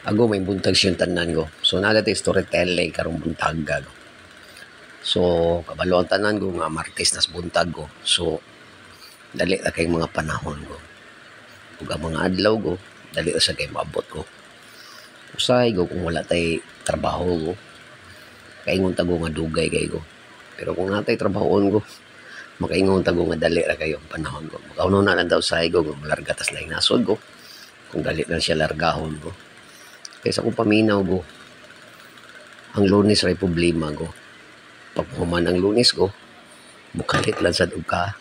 Ago may buntag siyang tanan ko. So nada tay storytelling karong buntag go. So kabalo ang tanan ko nga Martes nas buntag ko. So dali ra kay mga panahon ko. Ug ang mga adlaw ko dali ra sa kay maabot ko. Usahay ko kung wala tay trabaho ko. Kaingon tago nga dugay kay ko. Pero kung natay trabahoon ko, makaingon tago nga dali ra kayo ang panahon ko. Makauno na lang daw usahay ko kung malarga tas laing nasod ko. Kung dali lang siya largahon ko. Kaysa kung paminaw ko, ang Lunes ray problema ko. Pag human ang Lunes ko, bukalit lang sa duka,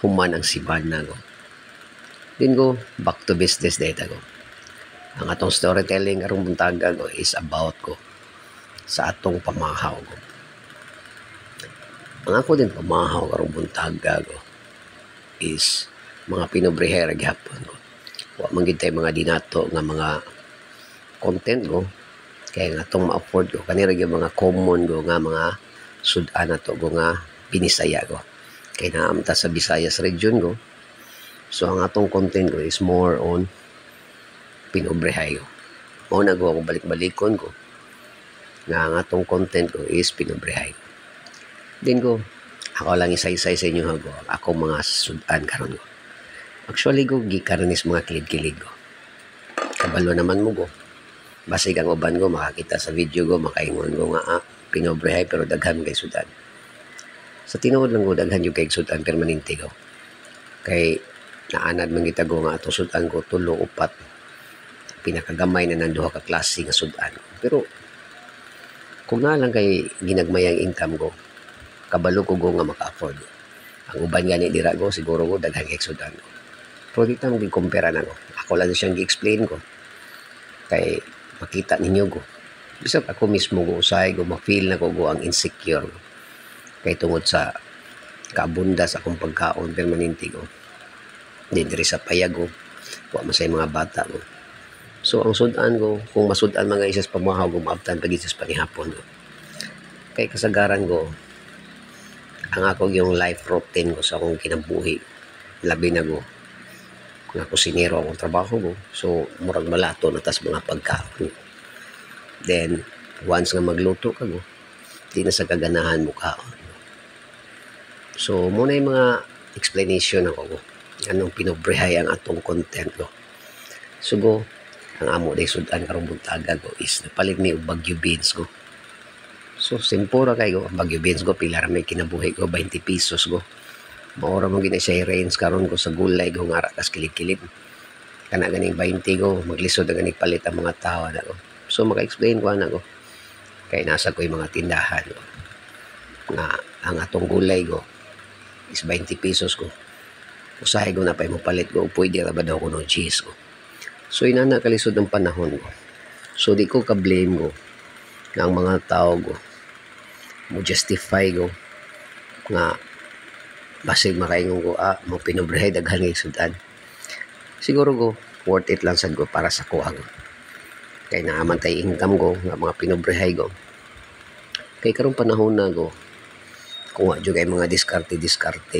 human ang Simana ko. Din ko, back to business data ko. Ang atong storytelling karong buntaga ko is about ko sa atong pamahaw ko. Ang ako din pamahaw karong buntaga ko is mga pinobrehera gihapon ko. Wa man gid tay mga dinato nga mga content ko kaya nga itong ma-afford ko kanira yung mga common ko nga mga sudan na to ko nga binisaya ko kaya naamta sa Visayas region ko. So ang atong content ko is more on pinobrehay ko. Mauna ko ako balik-balikon ko nga ang atong content ko is pinobrehay ko. Din ko ako lang isa-isa sa inyo ako mga sudan karon ko. Actually ko gikarnis mga kilid-kilid ko. Kabalo naman mo ko. Basig ang uban ko, makakita sa video ko, makaingon ko nga, pinobrehay pero daghan kay sudan. Sa tinuod lang ko, daghan yung kay sudan, permanente ko. Kay naanad mangita ko nga, itong sudan ko, 3-4, pinakagamay na ng duha ka klase nga sudan. Pero, kung na lang kay ginagmayang income ko, kabalo ko nga maka-afford. Ang uban gani dira ko, siguro ko, daghan kay sudan ko. Pero dito mo gi-compare na ko. Ako lang siyang gi-explain ko. Kay makita ninyo ko. Bisag ako mismo ko usahay ko, ma-feel na ko ang insecure ko. Kay tungod sa kaabunda sa akong pagkaon permanente ko. Dito sa payag ko, wa masay mga bata ko. So ang sudan ko, kung masudan mga isas pamahaw ko, maabtan pag isas panihapon ko. Kay kasagaran ko, ang ako yung life routine ko sa akong kinabuhi. Labi na ko nga kusinero akong trabaho ko. So, murag malato na tas mga pagkaon. Then, once nga magluto ka ko, di na sa kaganahan mo kaon. So, muna yung mga explanation ako ko. Anong pinobrehay ang atong content ko. So, go, ang amo day sudan karong buntaga ko is napalit mi og bagyo beans ko. So, simpura kayo, ang bagyo beans ko, pilar may kinabuhi ko, 20 pesos ko. Maura mo gina siya i-range karon ko sa gulay ko nga rakas kilid-kilid. Kana ganing 20 ko, maglisod na ganing palit ang mga tao na ko. So maka-explain ko na ko. Kaya nasa ko yung mga tindahan ko. Nga ang atong gulay ko is 20 pesos ko. Usahay ko na pa yung palit ko, pwede ra ba daw ko ng cheese ko. So inana kalisod ng panahon ko. So di ko ka-blame ko na ang mga tao ko mo justify ko nga basig makaingon ko, mo pinobrehay daghan ng sudan. Siguro ko, worth it lang sad ko para sa kuha ko. Kaya naaman tayo income ko, nga mga pinobrehay ko. Kaya karong panahon na ko, kung nga kay mga diskarte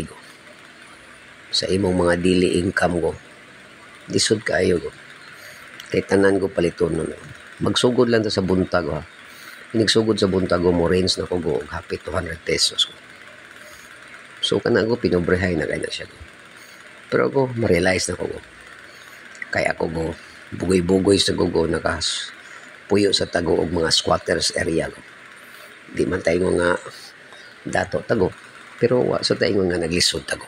ko. Sa imong mga daily income ko, disod kaayo ko. Kaya tanan ko paliton nun. Magsugod lang ta sa buntag ha. Pinagsugod sa buntag ko, mo range na ko go, hapit 200 pesos ko. So, kana ko, pinobrehay na kaya siya. Pero ako, ma-realize na ko. Kaya ako go, bugoy-bugoy sa go, nakapuyo sa tago og mga squatters area ko. Di man tayo nga dato tago. Pero wa sa tayo nga naglisod tago.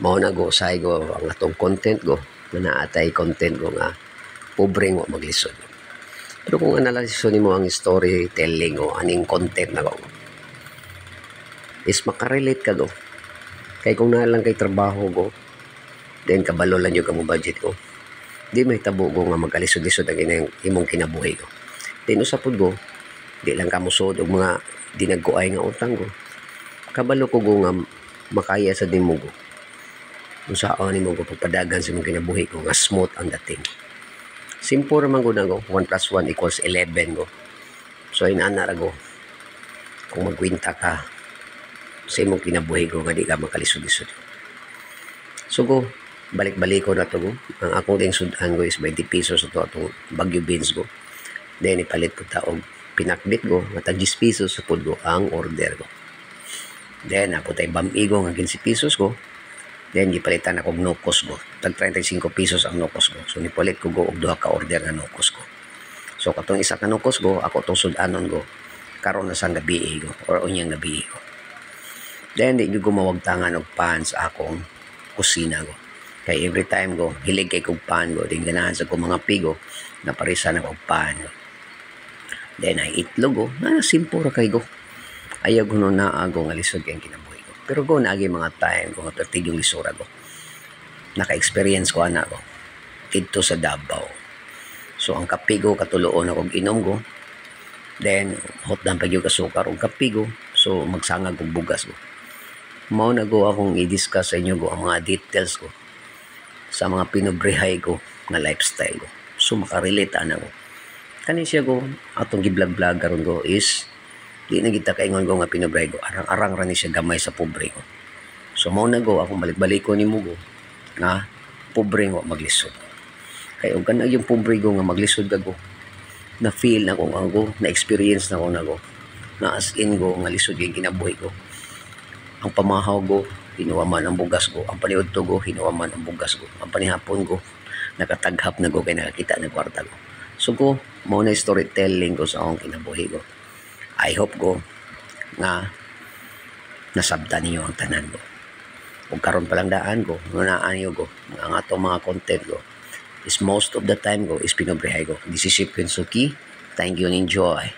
Mao na go, say go, ang atong content go, na naatay content ko nga, pobreng wa maglisod. Pero kung analysis mo ang storytelling o aning content na ko, is makarelate ka go. Kaya kung nalang kay trabaho ko, then kabalo lang yung kamong budget ko, di may tabo ko nga magkalisod-lisod ang imong kinabuhi ko. Then usapod ko, di lang kamusod o mga dinagkuay nga utang ko. Kabalo ko nga makaya sa dimo ko. Kung saan mo ko pagpadagan sa imong kinabuhi ko, nga smooth ang dating. Simple naman ko na ko, 1 plus 1 equals 11 ko. So inanara ko, kung magkwinta ka, sa imong kinabuhi ko nga di ka makalisod-lisod. So go, balik-balik ko na to go. Ang akong ding sudan go is 20 pesos ito atong Baguio beans go. Then ipalit ko taog pinakbit go matag 10 pesos sa pud go ang order go. Then ako tay bamigo nga 15 pesos go. Then gipalitan ako og nukos go. Tag 35 pesos ang nukos go. So nipalit ko go og duha ka order nga nukos go. So katong isa ka nukos go ako tong sudanon go. Karon na sang gabi go or unyang gabi go. Then di ko mawagtangan og pan sa akong kusina go. Kay every time go, hilig kay kong pan go, din ganahan sa kong mga pigo, naparisan ako pan go. Then ay itlog go, simple ra kay go. Ayaw ko na ako nga lisod kayong kinabuhi ko. Pero go naagi mga time ko, pertig yung lisura go. Naka-experience ko anak ko, dito sa Davao. So ang kape go, katuloon ako inom go. Then, hot dan pa yung kasukar o kape go. So magsangag kong bugas go. Mao na go akong i-discuss sa inyo go ang mga details ko sa mga pinobrehay ko nga lifestyle ko. So makarelate ana ko. Kani siya go atong gi-vlog-vlog karon go is di na kita kaingon ko nga pinobrehay ko. Arang-arang ra ni siya gamay sa pobre ko. So mao na go akong balik-balik ko nimo go nga pobre ko maglisod. Kay og kanang yung pobre ko nga maglisod ka go. Na feel na ko nga go, na experience na ko na go. Na as in go nga lisod yung kinabuhi ko. Ang pamahaw go hinuwaman ang bugas ko. Ang paniudto ko, hinuwaman ang bugas ko. Ang panihapon ko, nakataghap na ko kaya nakakita ng kwarta ko. So ko, mao na storytelling ko sa akong kinabuhi ko. I hope ko nga nasabtan niyo ang tanan ko. Kung karon pa lang daan ko, ngunaan niyo ko, ang atong mga content ko, is most of the time ko is pinobrehay ko. This is Ship Suki. Thank you and enjoy.